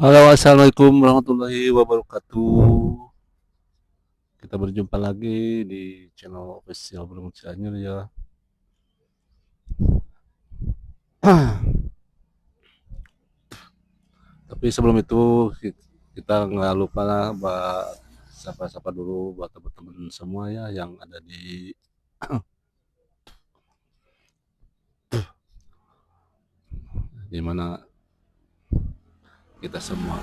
Halo, assalamualaikum warahmatullahi wabarakatuh. Kita berjumpa lagi di channel official Burung Cianjur ya. Tapi sebelum itu kita nggak lupa sapa-sapa dulu buat teman-teman semua ya yang ada di mana kita semua.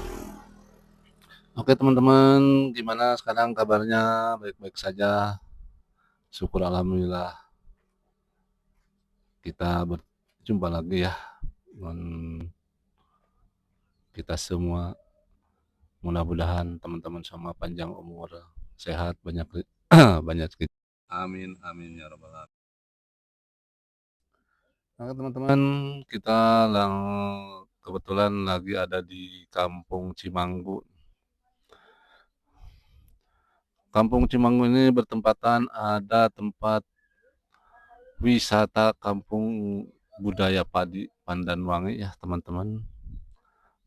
Oke teman-teman, gimana sekarang kabarnya? Baik-baik saja. Syukur alhamdulillah. Kita berjumpa lagi ya dengan kita semua. Mudah-mudahan teman-teman semua panjang umur, sehat, banyak banyak rezeki. Amin amin ya rabbal alamin. Nah, teman-teman, kita kebetulan lagi ada di Kampung Cimanggu. Kampung Cimanggu ini bertempatan ada tempat wisata kampung budaya padi Pandanwangi ya, teman-teman.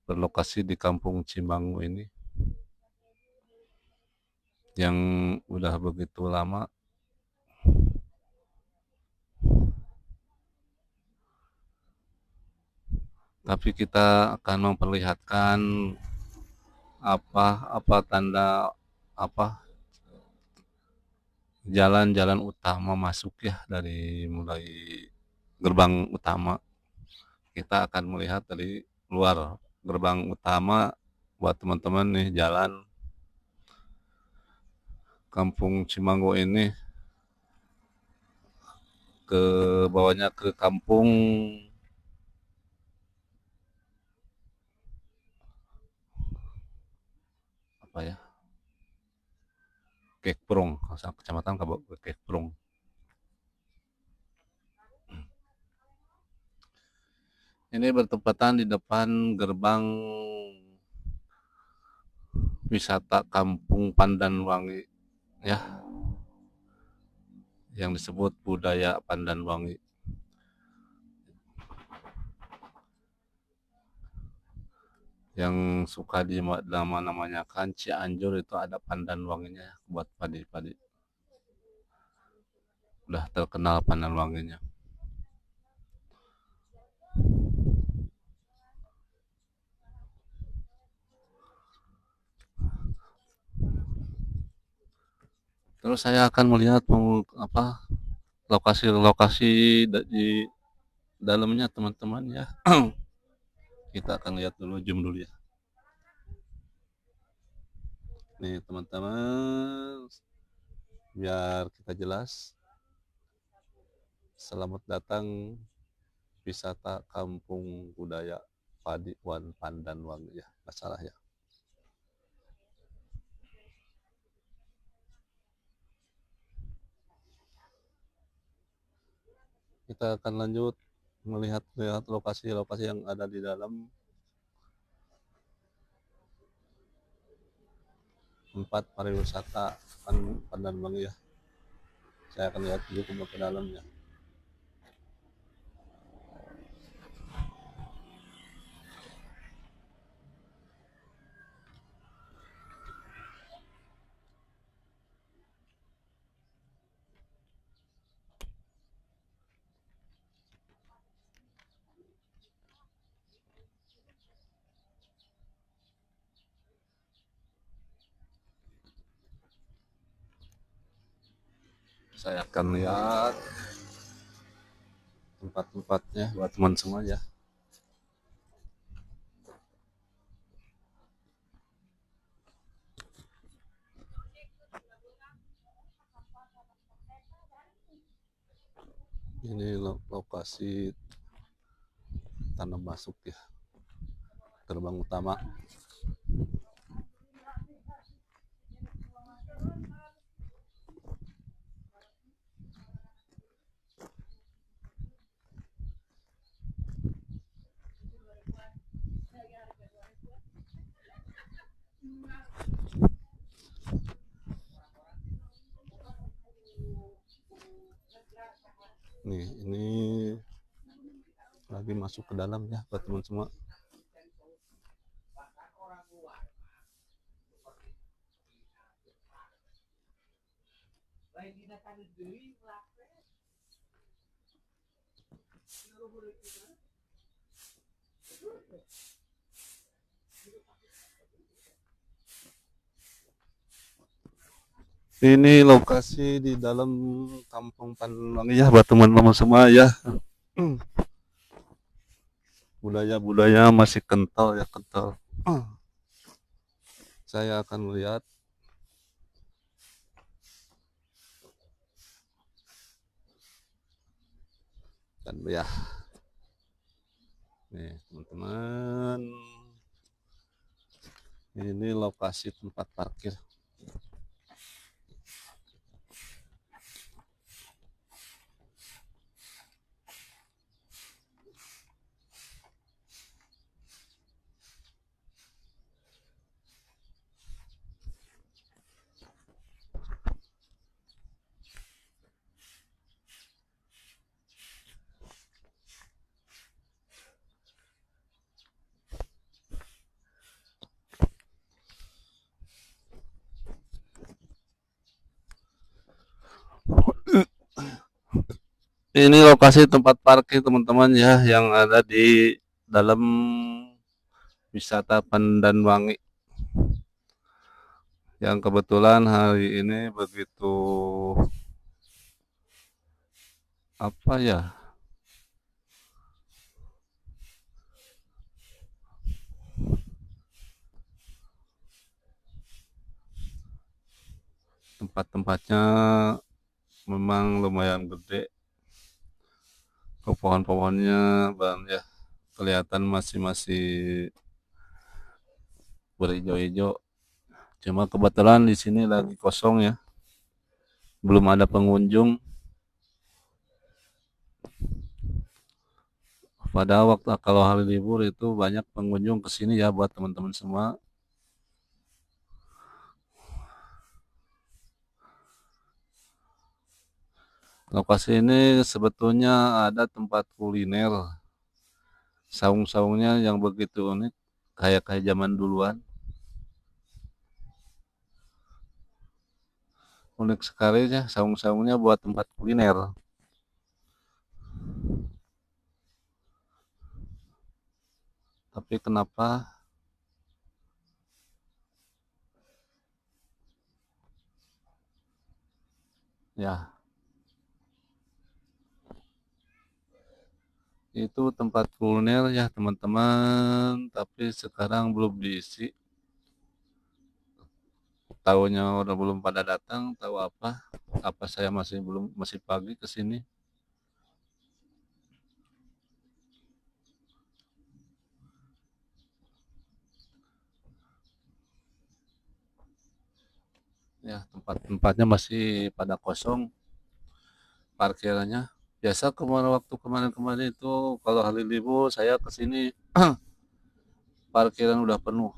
Berlokasi di Kampung Cimanggu ini yang udah begitu lama. Tapi kita akan memperlihatkan apa tanda apa jalan-jalan utama masuk ya dari mulai gerbang utama. Kita akan melihat dari luar gerbang utama buat teman-teman nih jalan Kampung Cimanggu ini ke bawahnya ke kampung apa ya, Kekprong, kecamatan Kekprong. Ini bertepatan di depan gerbang wisata Kampung Pandanwangi ya, yang disebut budaya Pandanwangi. Yang suka di nama-namanya kan Cianjur itu ada pandan wanginya buat padi-padi. Udah terkenal pandan wanginya. Terus saya akan melihat apa lokasi-lokasi di dalamnya teman-teman ya. Kita akan lihat dulu, zoom dulu ya. Nih teman-teman, biar kita jelas. Selamat datang wisata Kampung Budaya Padi Wan Pandan Wangi ya, nggak salah ya. Kita akan lanjut melihat lokasi-lokasi yang ada di dalam tempat pariwisata Pandanwangi ya. Saya akan lihat dulu ke dalamnya. Saya akan lihat tempat-tempatnya buat teman semua ya. Ini lokasi tanah masuk ya, gerbang utama. Nih, ini lagi masuk ke dalam ya buat teman semua. Ini lokasi di dalam Kampung Pandanwangi ya buat teman-teman semua ya. Budaya-budaya masih kental ya, kental. Saya akan melihat dan ya, nih teman-teman, ini lokasi tempat parkir. Ini lokasi tempat parkir teman-teman ya yang ada di dalam wisata Pandanwangi. Yang kebetulan hari ini begitu apa ya? Tempat-tempatnya memang lumayan gede. Pohon-pohonnya bang ya kelihatan masih berhijau-hijau. Cuma kebetulan di sini lagi kosong ya, belum ada pengunjung. Pada waktu kalau hari libur itu banyak pengunjung ke sini ya buat teman-teman semua. Lokasi ini sebetulnya ada tempat kuliner. Saung-saungnya yang begitu unik, kayak zaman duluan. Unik sekali ya saung-saungnya buat tempat kuliner. Tapi kenapa ya itu tempat kuliner ya teman-teman, tapi sekarang belum diisi. Tahunya udah belum pada datang, tahu apa? Apa saya masih pagi ke sini? Ya, tempat-tempatnya masih pada kosong parkirannya. Biasa kemarin-kemarin itu kalau hari libur saya ke sini parkiran udah penuh,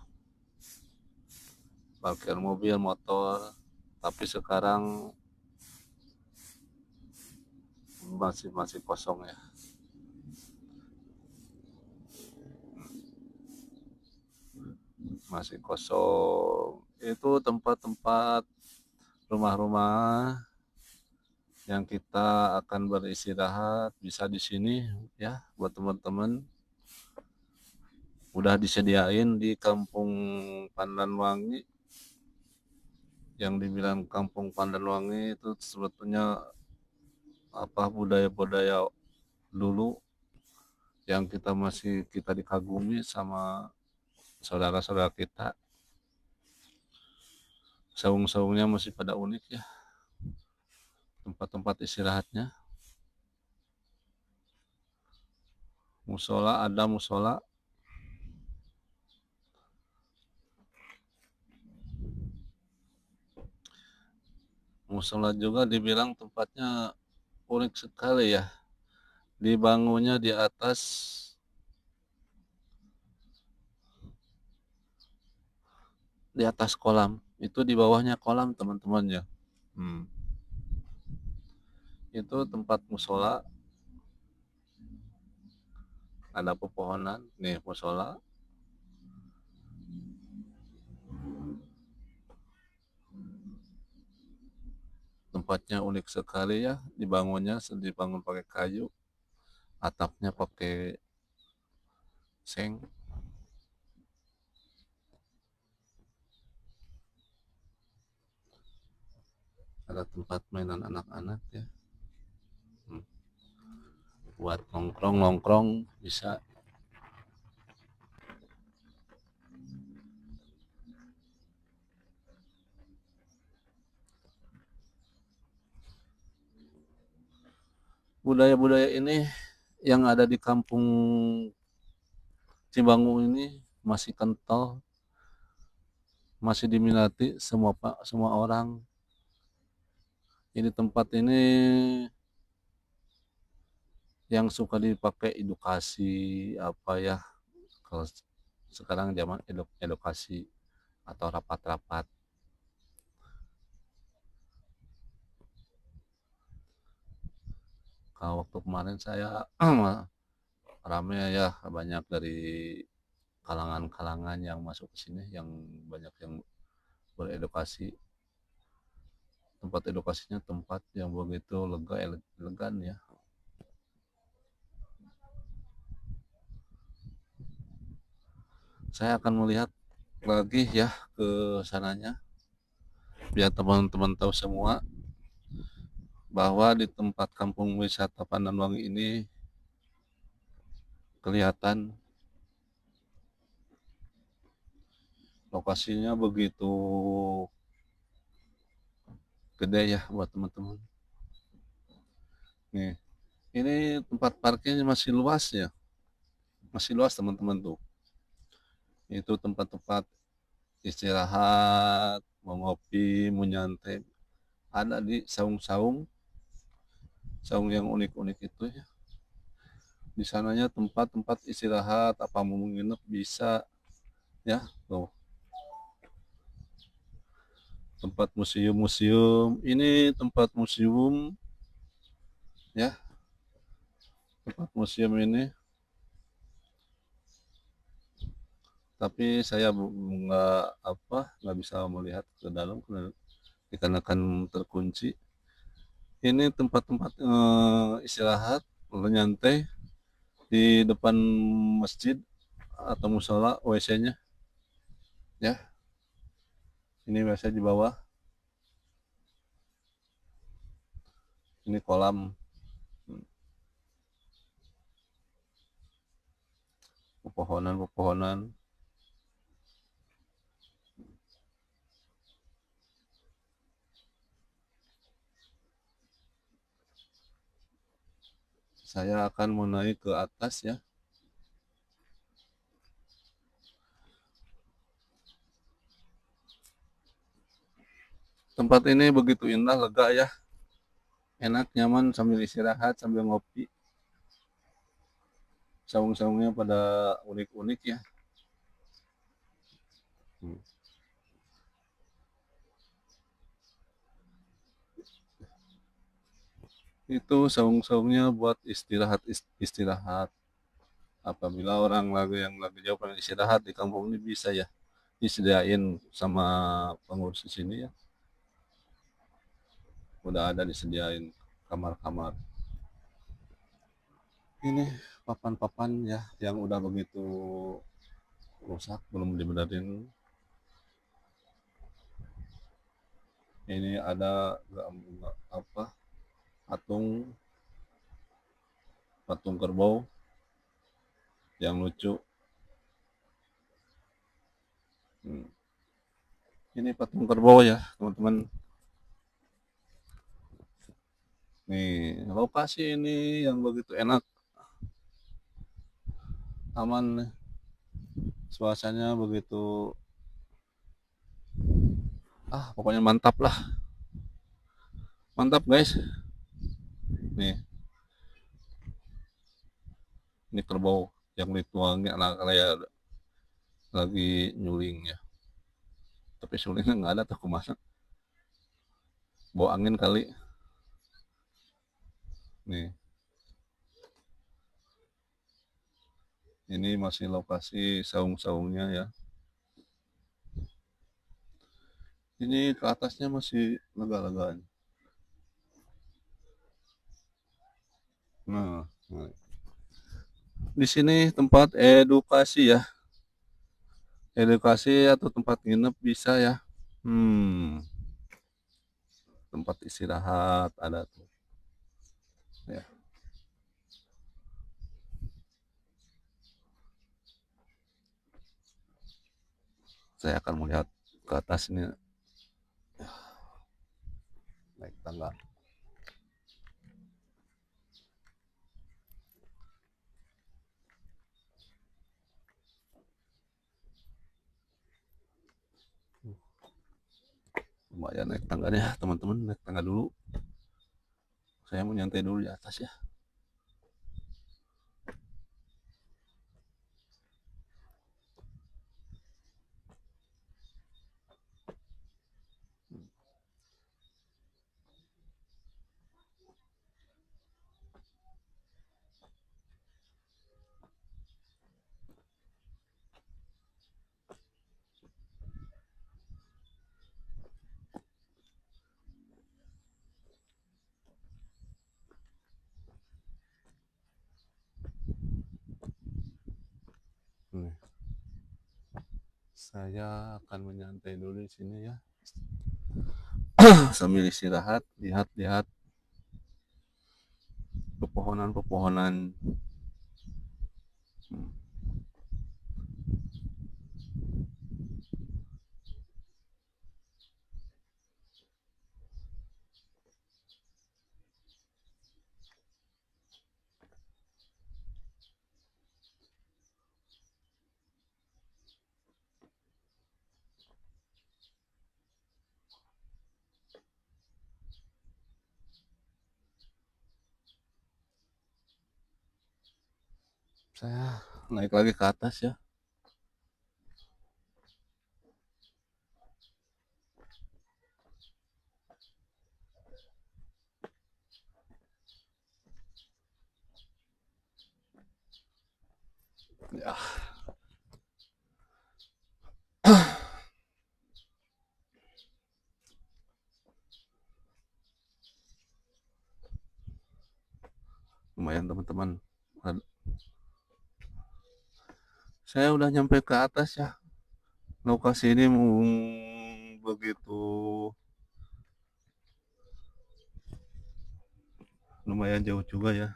parkir mobil, motor. Tapi sekarang masih masih kosong ya. Masih kosong. Itu tempat-tempat rumah-rumah yang kita akan beristirahat bisa di sini ya buat teman-teman. Udah disediain di Kampung Pandanwangi. Yang dibilang Kampung Pandanwangi itu sebetulnya apa budaya-budaya dulu yang kita dikagumi sama saudara-saudara kita. Saung-saungnya masih pada unik ya, tempat-tempat istirahatnya. Musola ada musola. Musola juga dibilang tempatnya unik sekali ya. Dibangunnya di atas kolam. Itu di bawahnya kolam teman-teman ya. Hmm. Itu tempat musola, ada pepohonan, nih musola. tempatnya unik sekali ya, dibangun pakai kayu, atapnya pakai seng. Ada tempat mainan anak-anak ya. Hmm. Buat nongkrong-nongkrong bisa. Budaya-budaya ini yang ada di kampung Cibangu ini masih kental, masih diminati semua orang. Ini tempat ini yang suka dipakai edukasi apa ya, kalau sekarang zaman edukasi atau rapat-rapat. Kalau waktu kemarin saya rame ya, banyak dari kalangan-kalangan yang masuk ke sini, yang banyak yang beredukasi. Tempat edukasinya tempat yang begitu lega, elegan ya. Saya akan melihat lagi ya ke sananya, biar teman-teman tahu semua bahwa di tempat kampung wisata Pandanwangi ini kelihatan lokasinya begitu gede ya buat teman-teman. Nih, ini tempat parkirnya masih luas ya, masih luas teman-teman tuh. Itu tempat-tempat istirahat, mau ngopi, mau nyantai. Ada di saung-saung, saung yang unik-unik itu ya. Di sananya tempat-tempat istirahat, apa mau menginap bisa ya. Tuh, tempat museum-museum. Ini tempat museum ya, tempat museum ini. Tapi saya nggak bisa melihat ke dalam dikarenakan terkunci. Ini tempat-tempat istirahat, nyantai di depan masjid atau musola, WC-nya ya. Ini WC di bawah. Ini kolam, pepohonan-pepohonan. Saya akan mau naik ke atas ya. Tempat ini begitu indah, lega ya. Enak, nyaman sambil istirahat, sambil ngopi. Saung-saungnya pada unik-unik ya. Hmm. Itu saung-saungnya buat istirahat. Apabila orang lagi jauh pengen istirahat di kampung ini bisa ya, disediain sama pengurus di sini ya. Udah ada disediain kamar-kamar. Ini papan-papan ya yang udah begitu rusak, belum dibenerin. Ini ada apa, patung patung kerbau yang lucu. Hmm. Ini patung kerbau ya teman-teman. Nih lokasi ini yang begitu enak, aman, suasananya begitu, pokoknya mantap lah, mantap guys. Nih, ini kerbau yang dituangnya anak kayak lagi nyuling ya, tapi sulingnya nggak ada tuh, kemana bawa angin kali. Nih, ini masih lokasi saung-saungnya ya. Ini ke atasnya masih lega-legaan. Nah, di sini tempat edukasi ya, edukasi atau tempat nginep bisa ya. Hmm, tempat istirahat ada tuh. Ya, saya akan melihat ke atas ini, naik tangga. Lumayan naik tangganya, teman-teman naik tangga dulu. Saya mau nyantai dulu di atas ya. Nih, saya akan menyantai dulu di sini ya. Sambil istirahat, lihat-lihat pepohonan-pepohonan. Hmm. Saya naik lagi ke atas ya. Ya, lumayan teman-teman. Saya udah nyampe ke atas ya. Lokasi ini begitu lumayan jauh juga ya.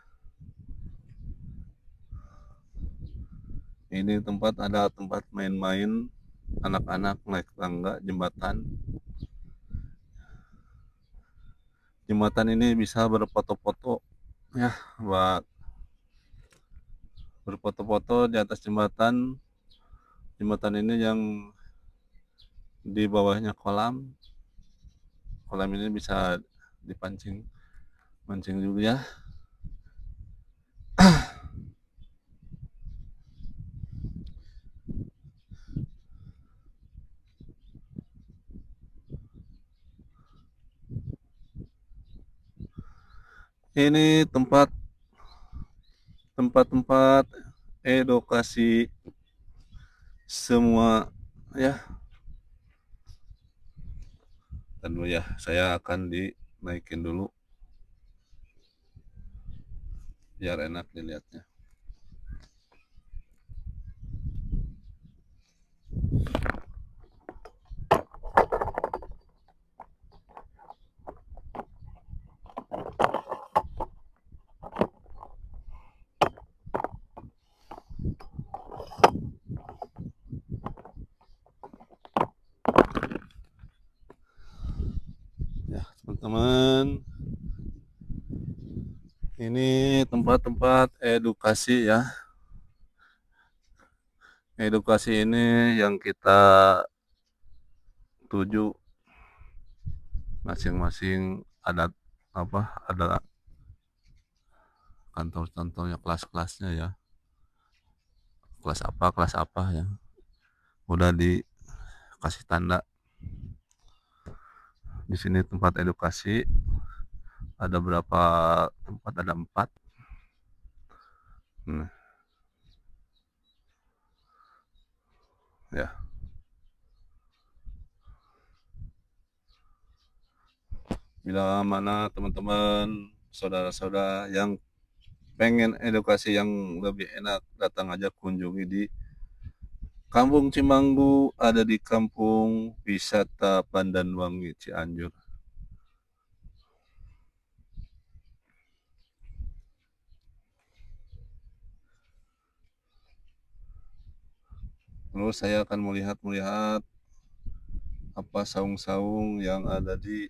Ini tempat ada tempat main-main anak-anak naik tangga jembatan. Jembatan ini bisa berfoto-foto ya, buat berfoto-foto di atas jembatan. Jembatan ini yang di bawahnya kolam. Kolam ini bisa dipancing, mancing juga ya. Ini tempat-tempat edukasi semua ya. Dan dulu ya, saya akan dinaikin dulu biar enak dilihatnya. Ya, teman-teman, ini tempat-tempat edukasi ya. Edukasi ini yang kita tuju masing-masing ada apa? Ada kantor-kantornya, kelas-kelasnya ya. Kelas apa ya. Udah dikasih tanda. Di sini tempat edukasi ada berapa tempat? Ada 4. Nah, ya. Bila mana teman-teman, saudara-saudara yang pengen edukasi yang lebih enak, datang aja kunjungi di Kampung Cimanggu, ada di Kampung Wisata Pandanwangi Cianjur. Terus saya akan melihat apa saung-saung yang ada di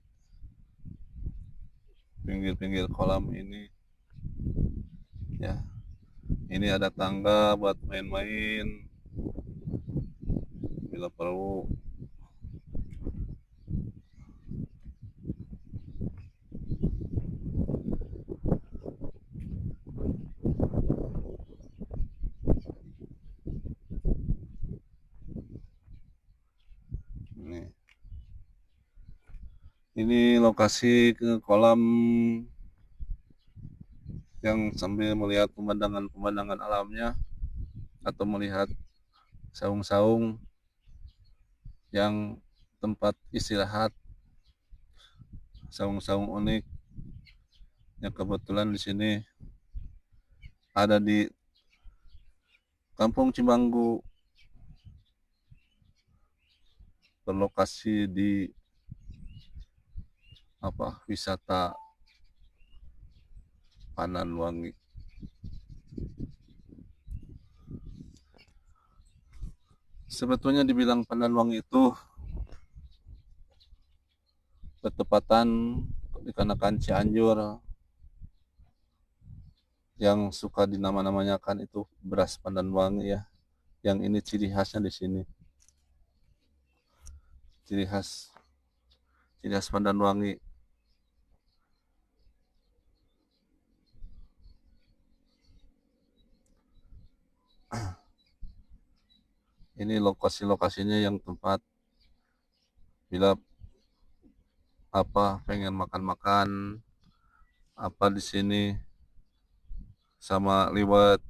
pinggir-pinggir kolam ini. Ya, ini ada tangga buat main-main bila perlu. Ini lokasi ke kolam yang sambil melihat pemandangan alamnya atau melihat saung-saung yang tempat istirahat, saung-saung unik yang kebetulan di sini ada di Kampung Cimanggu, berlokasi di wisata Pandanwangi. Sebetulnya dibilang Pandanwangi itu bertepatan dikarenakan Cianjur yang suka dinama-namakan itu beras Pandanwangi ya. Yang ini ciri khasnya di sini. Ciri khas Pandanwangi. Ini lokasi-lokasinya yang tempat bila pengen makan-makan di sini sama liwat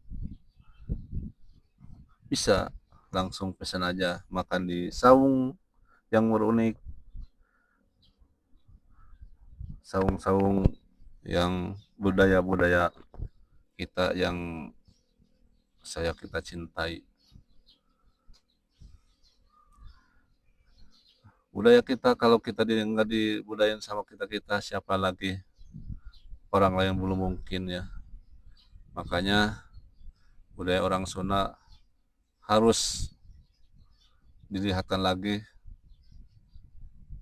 bisa langsung pesan aja makan di saung yang berunik, saung-saung yang budaya-budaya kita yang kita cintai. Budaya kita kalau kita nggak dibudayain sama kita siapa lagi, orang lain belum mungkin ya. Makanya budaya orang Sunda harus dilihatkan lagi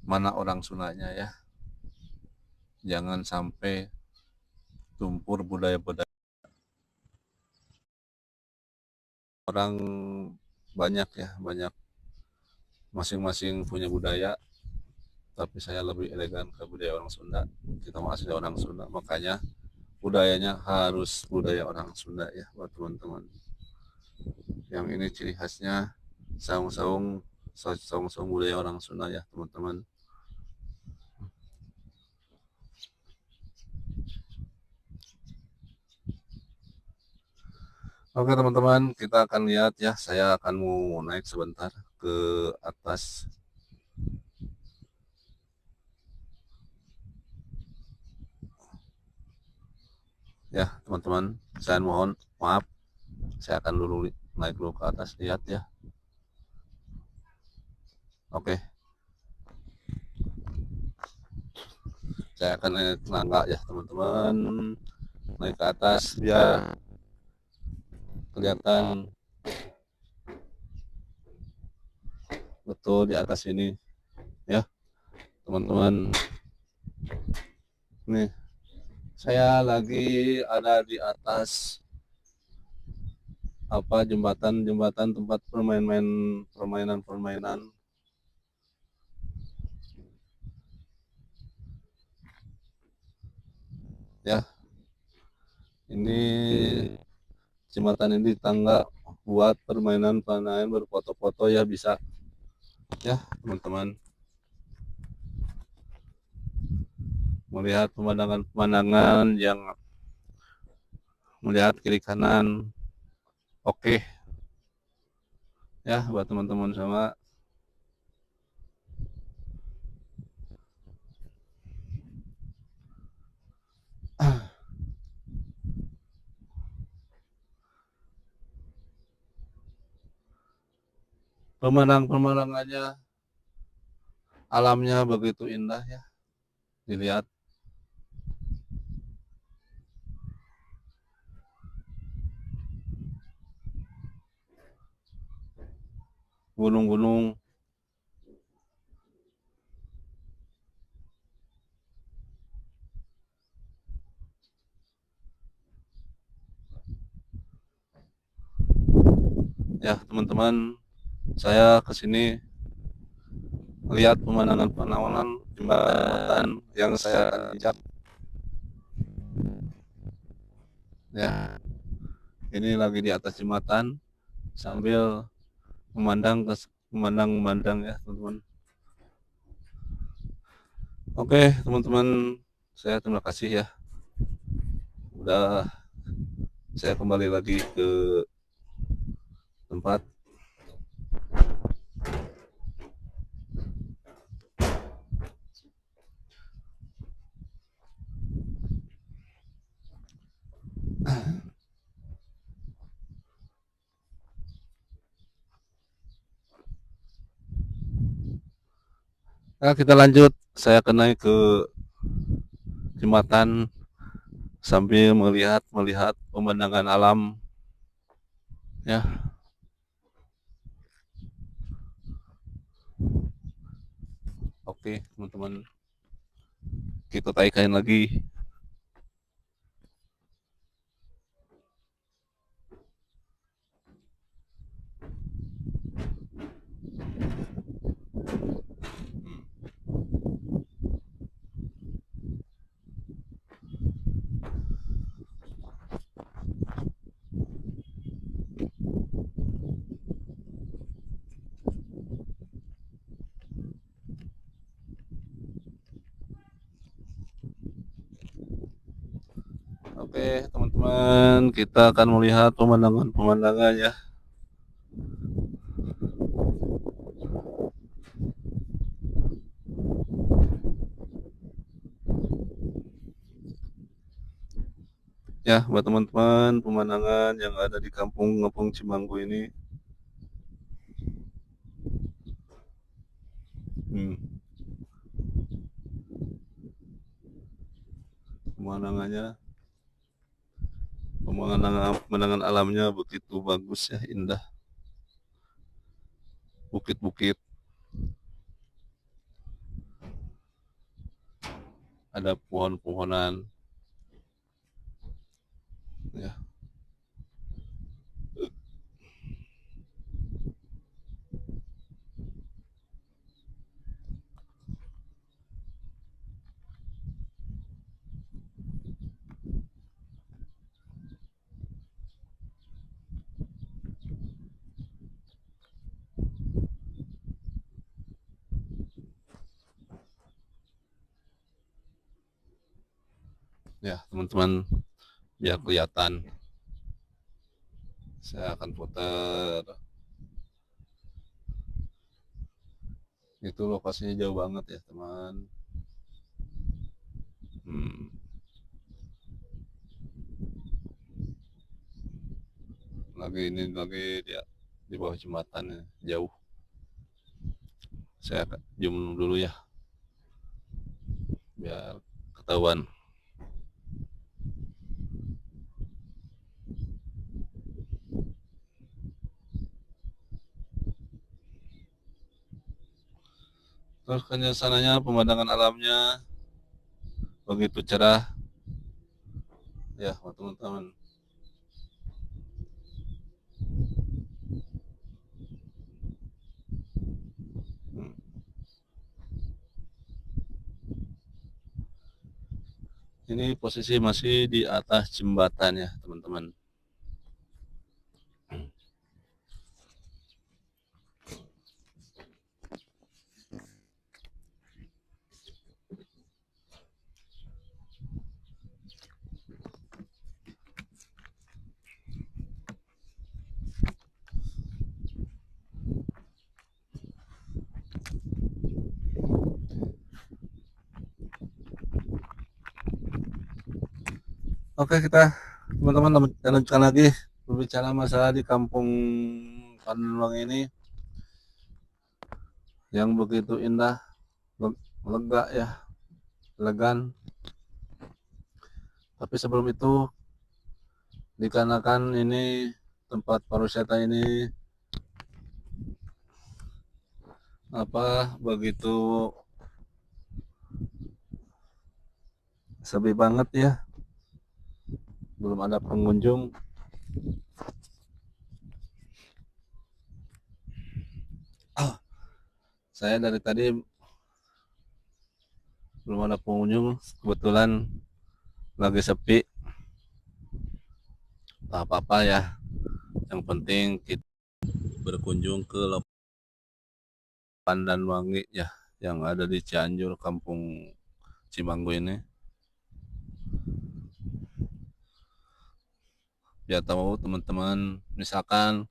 mana orang Sundanya ya. Jangan sampai tumpur budaya-budaya orang, banyak masing-masing punya budaya, tapi saya lebih elegan ke budaya orang Sunda. Kita masih orang Sunda, makanya budayanya harus budaya orang Sunda ya buat teman-teman. Yang ini ciri khasnya saung-saung budaya orang Sunda ya teman-teman. Oke teman-teman, kita akan lihat ya. Saya akan mau naik sebentar ke atas. Ya teman-teman, saya mohon maaf. Saya akan dulu naik dulu ke atas, lihat ya. Oke. Saya akan naik tangga ya teman-teman. Naik ke atas biar kelihatan betul di atas ini ya teman-teman. Nih saya lagi ada di atas jembatan tempat permainan ya. Ini jembatan ini tangga buat permainan berfoto-foto ya, bisa ya teman-teman. Melihat pemandangan yang melihat kiri kanan, oke ya buat teman-teman semua. pemandangan-pemandangannya, alamnya begitu indah ya dilihat. Gunung-gunung, ya teman-teman, saya kesini melihat pemandangan-pemandangan jembatan yang saya akan injak ya. Ini lagi di atas jembatan sambil memandang ya teman-teman. Oke teman-teman, saya terima kasih ya udah saya kembali lagi ke tempat. Nah, kita lanjut. Saya akan naik ke jembatan sambil melihat pemandangan alam ya. Oke teman-teman, kita taikan lagi. Oke teman-teman, kita akan melihat pemandangan-pemandangan ya. Ya, buat teman-teman, pemandangan yang ada di kampung Ngepung Cimanggu ini. Pemandangannya, pemandangan alamnya begitu bagus ya, indah. Bukit-bukit, ada pohon-pohonan ya. Ya teman-teman, biar kelihatan, saya akan putar. Itu lokasinya jauh banget ya teman. Lagi dia di bawah jembatan ya, jauh. Saya zoom dulu ya biar ketahuan. Terus sananya pemandangan alamnya begitu cerah ya teman-teman. Ini posisi masih di atas jembatan ya teman-teman. Oke, kita teman-teman lanjutkan lagi berbicara masalah di kampung Pandulang ini. yang begitu indah, lega ya, elegan. Tapi sebelum itu, dikarenakan ini tempat pariwisata ini begitu sepi banget ya, belum ada pengunjung. Saya dari tadi belum ada pengunjung, kebetulan lagi sepi. Tak apa-apa ya, yang penting kita berkunjung ke Pandanwangi ya, yang ada di Cianjur, Kampung Cimanggu ini. Ya tahu teman-teman, misalkan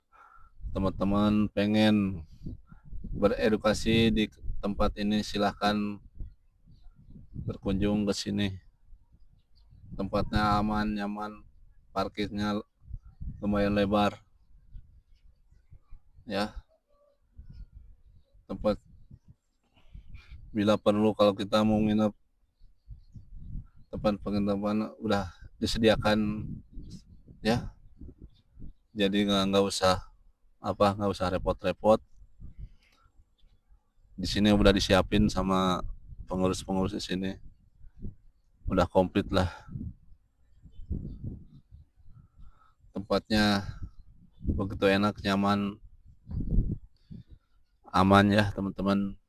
teman-teman pengen beredukasi di tempat ini, silahkan berkunjung ke sini. Tempatnya aman, nyaman, parkirnya lumayan lebar. Ya, tempat bila perlu kalau kita mau nginep, tempat penginapan udah disediakan ya. Jadi nggak usah repot-repot. Di sini udah disiapin sama pengurus-pengurus di sini. Udah komplit lah. Tempatnya begitu enak, nyaman, aman ya teman-teman.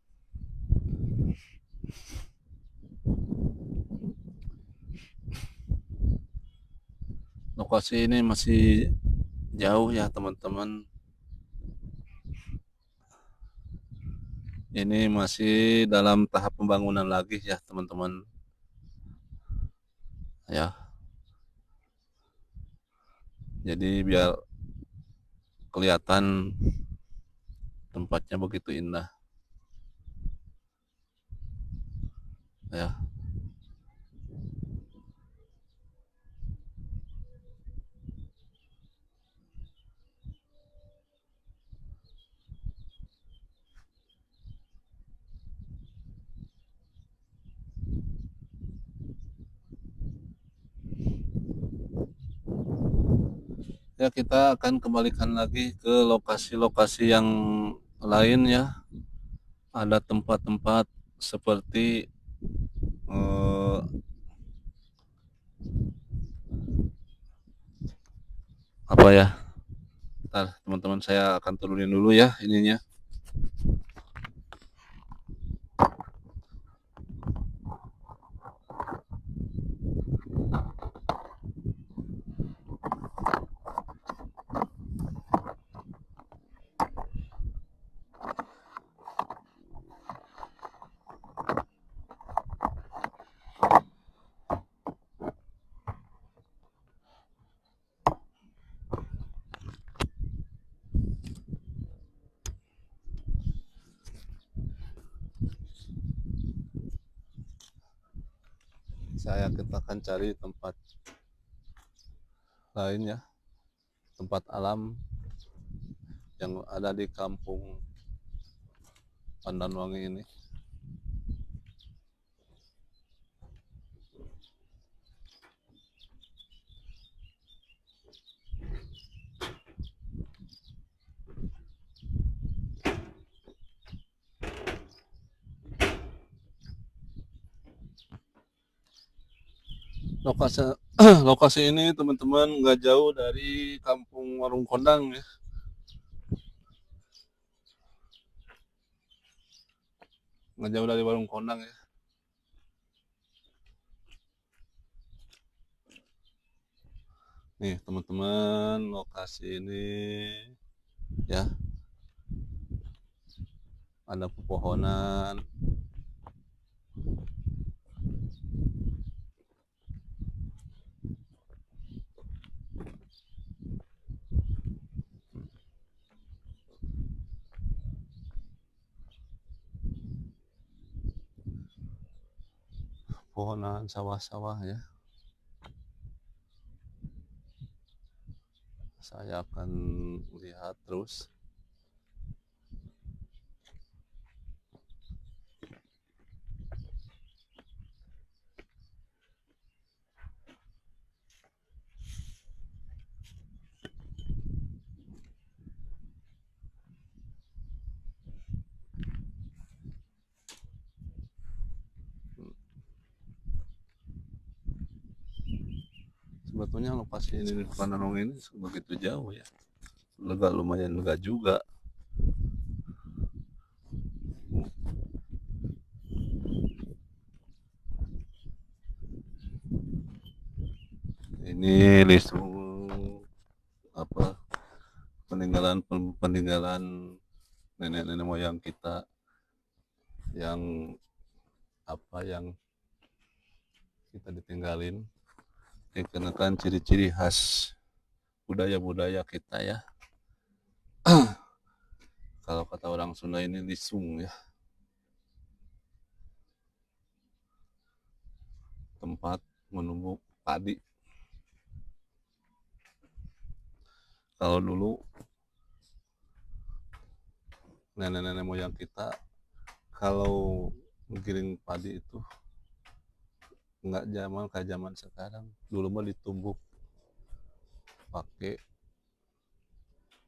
Lokasi ini masih jauh ya teman-teman. Ini masih dalam tahap pembangunan lagi ya teman-teman. Ya, jadi biar kelihatan tempatnya begitu indah. Ya, ya kita akan kembalikan lagi ke lokasi-lokasi yang lain ya. Ada tempat-tempat seperti eh, apa ya? Ntar teman-teman saya akan turunin dulu ya ininya. Kita akan cari tempat lain ya, tempat alam yang ada di Kampung Pandanwangi ini. Lokasi lokasi ini teman-teman nggak jauh dari Kampung Warung Kondang ya. Nggak jauh dari Warung Kondang ya. Nih teman-teman, lokasi ini ya ada pepohonan, pohonan sawah-sawah ya. Saya akan lihat terus. sebetulnya lokasi ini di Pananong ini begitu jauh ya, lumayan lega juga. Ini lisung apa, peninggalan peninggalan nenek-nenek moyang kita yang yang kita ditinggalin, dikenakan ciri-ciri khas budaya-budaya kita ya. Kalau kata orang Sunda ini lisung ya, tempat menumbuk padi. Kalau dulu nenek-nenek moyang kita kalau menggiring padi itu nggak kayak zaman sekarang. Dulu mah ditumbuk pakai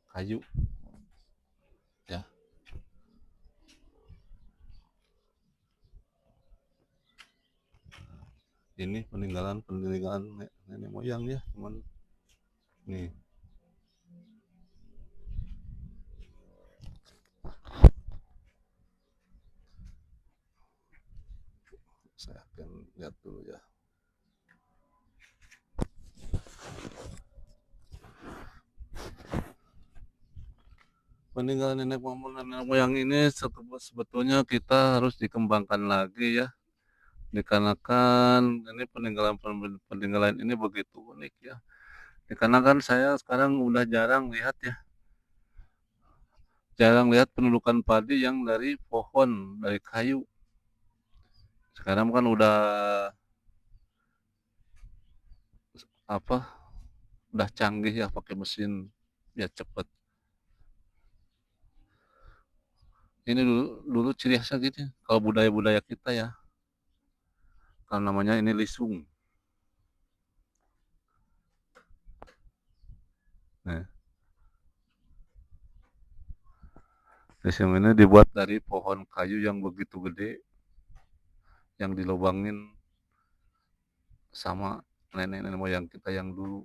kayu ya. Ini peninggalan nenek moyang ya teman. Nih, saya akan lihat dulu ya. Peninggalan nenek moyang ini sebetulnya kita harus dikembangkan lagi ya, dikarenakan ini peninggalan ini begitu unik ya. Dikarenakan saya sekarang udah jarang lihat pendudukan padi yang dari pohon, dari kayu. Sekarang kan udah udah canggih ya, pakai mesin ya cepet. Ini dulu ciri khasnya gitu kalau budaya-budaya kita ya, kalau namanya ini lisung. Nah, lisung ini dibuat dari pohon kayu yang begitu gede, yang dilobangin sama nenek-nenek moyang kita yang dulu.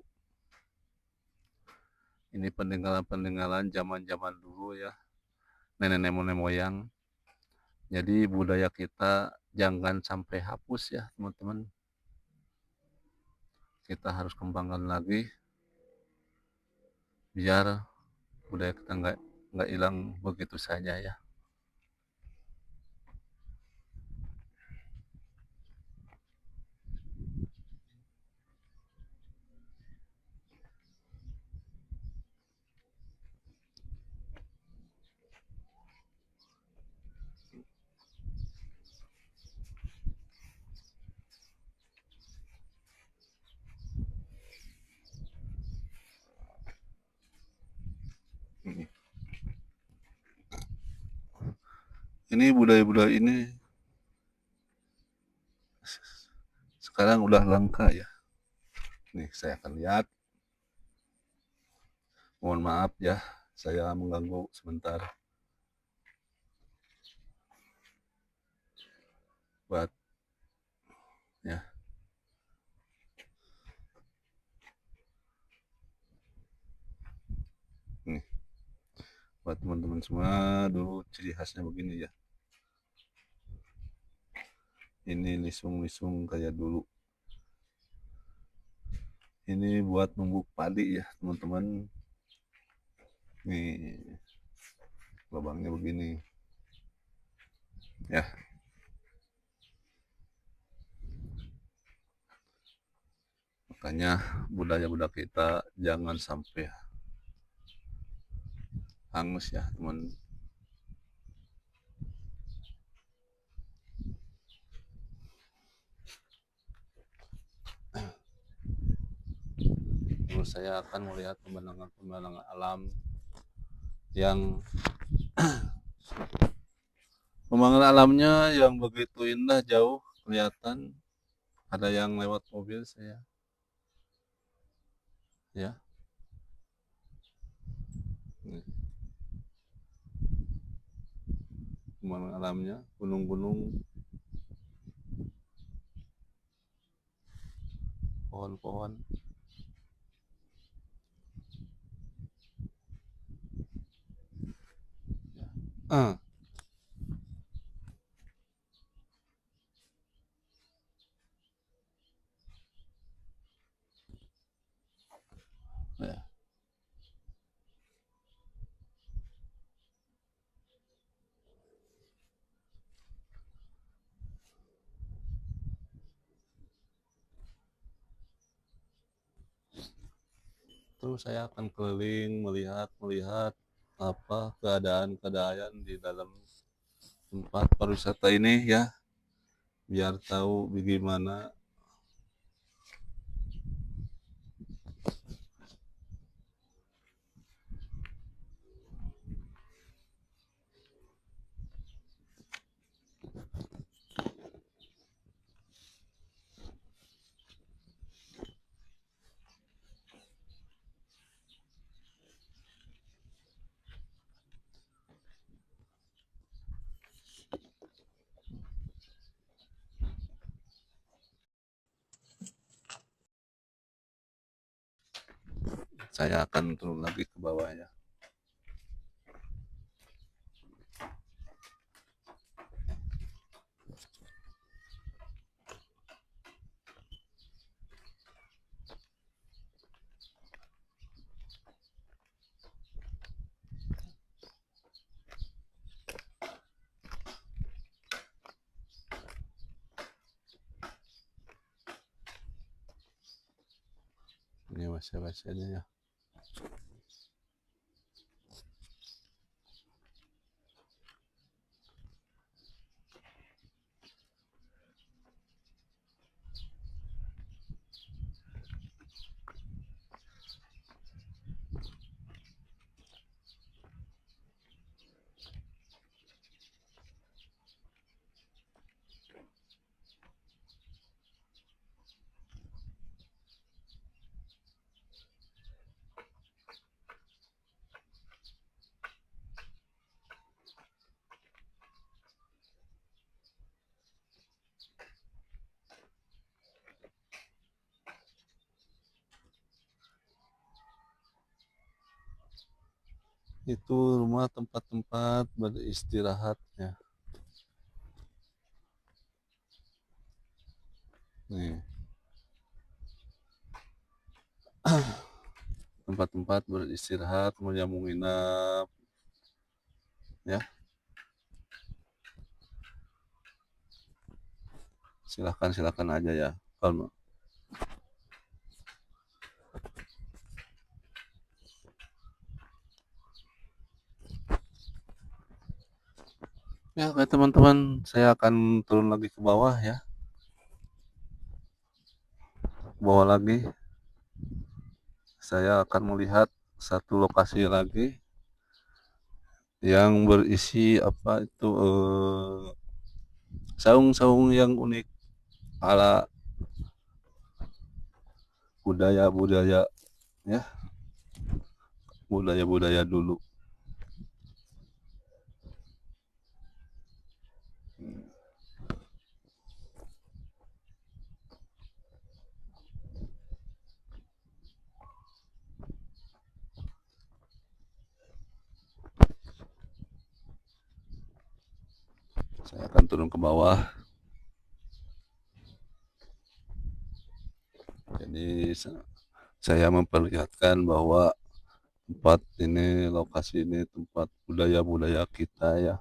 Ini peninggalan-peninggalan zaman-zaman dulu ya, nenek-nenek moyang. Jadi budaya kita jangan sampai hapus ya teman-teman. Kita harus kembangkan lagi biar budaya kita nggak hilang begitu saja ya. Ini budaya-budaya ini sekarang udah langka ya. Nih saya akan lihat. Mohon maaf ya, saya mengganggu sebentar. Buat ya. Nih, buat teman-teman semua, dulu ciri khasnya begini ya. Ini lisung-lisung kayak dulu. Ini buat numbuk padi ya teman-teman. Nih, lubangnya begini ya. Makanya budaya-budaya kita jangan sampai hangus ya teman. Terus saya akan melihat pemandangan alam yang pemandangan alamnya yang begitu indah, jauh kelihatan. Ada yang lewat mobil saya ya. Nih, pemandangan alamnya, gunung-gunung, pohon-pohon. Ah, ya. Terus saya akan keliling melihat apa keadaan-keadaan di dalam tempat pariwisata ini ya, biar tahu bagaimana. Saya akan turun lagi ke bawahnya. Ini masih-masihnya ya. Itu rumah tempat-tempat beristirahatnya. Nih, tempat-tempat beristirahat, mau yang mau nginap, ya silahkan silahkan aja ya. Kalau ya, oke teman-teman, saya akan turun lagi ke bawah ya, bawah lagi. Saya akan melihat satu lokasi lagi yang berisi apa itu saung-saung yang unik ala budaya-budaya ya, budaya-budaya dulu. Saya akan turun ke bawah. Jadi saya memperlihatkan bahwa tempat ini, lokasi ini tempat budaya-budaya kita ya.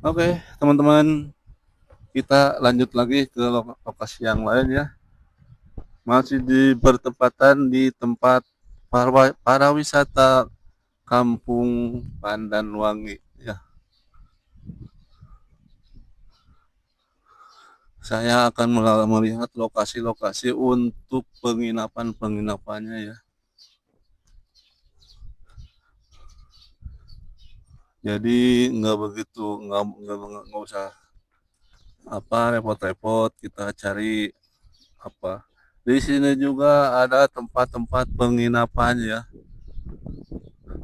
Oke, teman-teman, kita lanjut lagi ke lokasi yang lain ya. Masih di bertepatan di tempat para wisata Kampung Pandanwangi ya. Saya akan melihat lokasi-lokasi untuk penginapannya ya. Jadi nggak begitu, nggak usah apa repot-repot kita cari apa. Di sini juga ada tempat-tempat penginapan ya.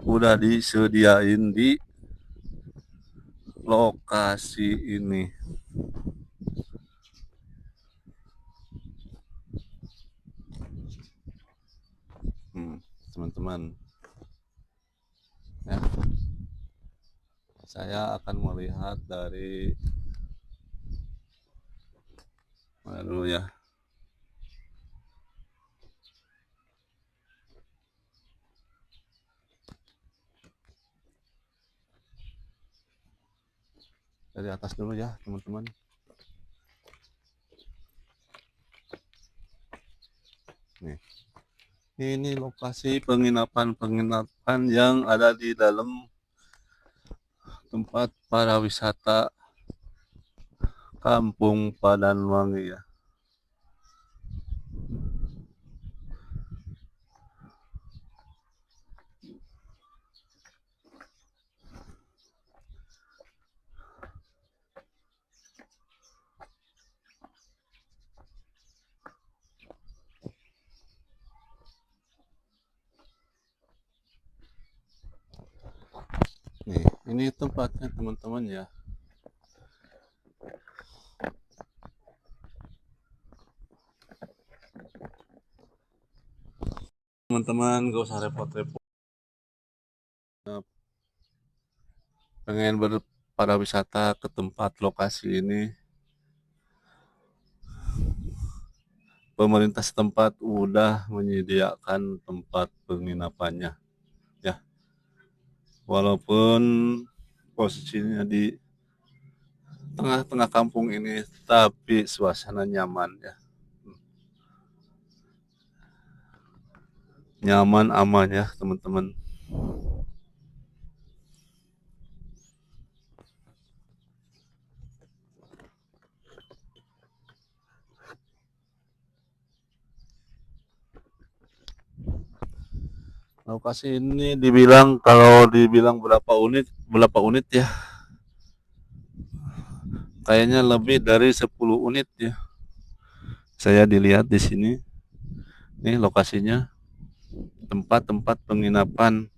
Udah disediain di lokasi ini. Teman-teman, ya, saya akan melihat dari mana dulu ya. Dari atas dulu ya, teman-teman. Nih. Ini lokasi penginapan yang ada di dalam tempat para wisata Kampung Padanwangi ya. Nih, ini tempatnya teman-teman ya. Teman-teman gak usah repot-repot. Pengen para wisata ke tempat lokasi ini, pemerintah setempat udah menyediakan tempat penginapannya ya. Walaupun posisinya di tengah-tengah kampung ini, tapi suasana nyaman ya. Nyaman aman ya teman-teman. Lokasi ini dibilang, kalau dibilang berapa unit ya, kayaknya lebih dari 10 unit ya. Saya dilihat di sini, nih lokasinya, tempat-tempat penginapan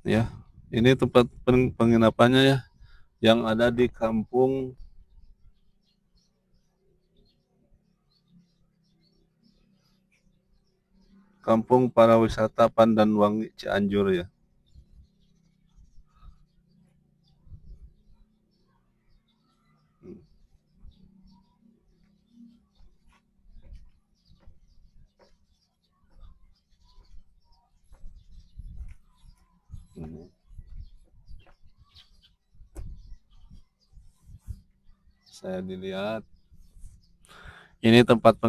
ya. Ini tempat penginapannya ya, yang ada di Kampung Para Wisata Pandanwangi Cianjur ya. Saya dilihat ini tempat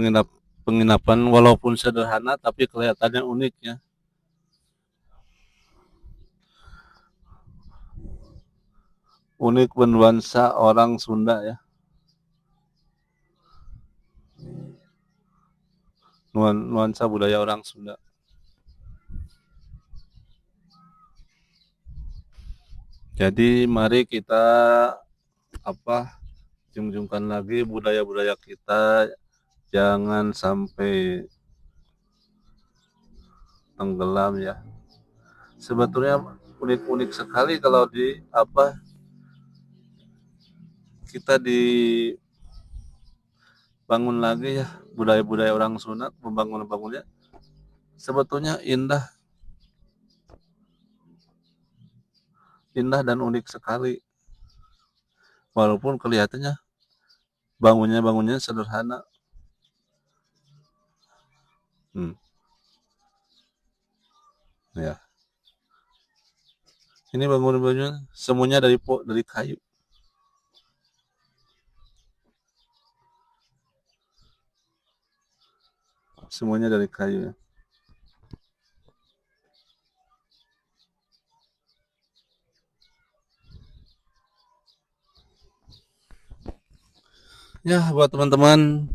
penginapan walaupun sederhana tapi kelihatannya unik ya. Unik bernuansa orang Sunda ya. Nuansa budaya orang Sunda. Jadi mari kita apa junjungkan lagi budaya-budaya kita, jangan sampai tenggelam ya. Sebetulnya unik-unik sekali kalau di kita dibangun lagi ya, budaya-budaya orang Sunda, membangunnya sebetulnya indah dan unik sekali, walaupun kelihatannya bangunnya sederhana. hmm, ya Ini bangunan-bangunan semuanya dari kayu. Semuanya dari kayu ya. Ya, buat teman-teman,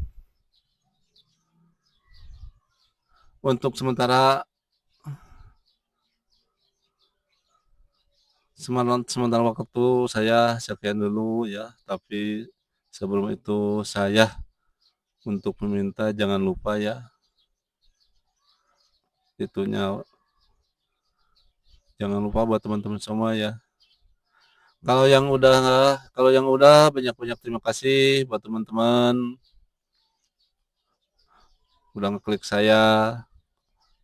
untuk sementara waktu saya sekian dulu ya. Tapi sebelum itu saya untuk meminta jangan lupa ya itunya, jangan lupa buat teman-teman semua ya. Kalau yang udah banyak-banyak terima kasih buat teman-teman udah ngeklik saya,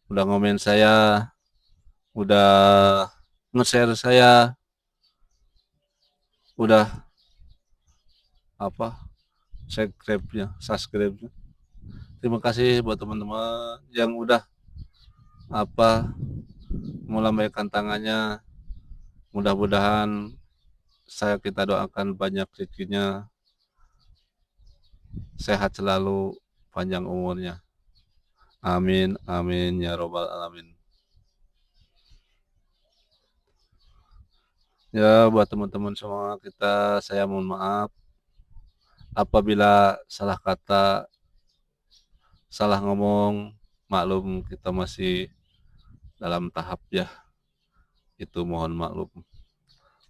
udah ngomen saya, udah nge-share saya, udah apa subscribe-nya. Terima kasih buat teman-teman yang udah apa melambaikan tangannya. Mudah-mudahan kita doakan banyak rezekinya, sehat selalu, panjang umurnya. Amin, amin ya robbal alamin. Ya, buat teman-teman semua saya mohon maaf apabila salah kata, salah ngomong, maklum kita masih dalam tahap ya. Itu mohon maklum,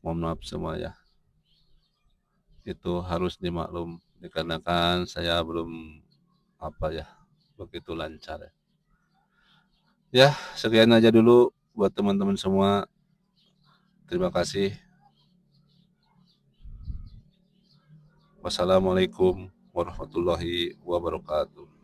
mohon maaf semua ya. Itu harus dimaklum dikarenakan saya belum begitu lancar ya. Ya, sekian aja dulu buat teman-teman semua. Terima kasih. Wassalamualaikum warahmatullahi wabarakatuh.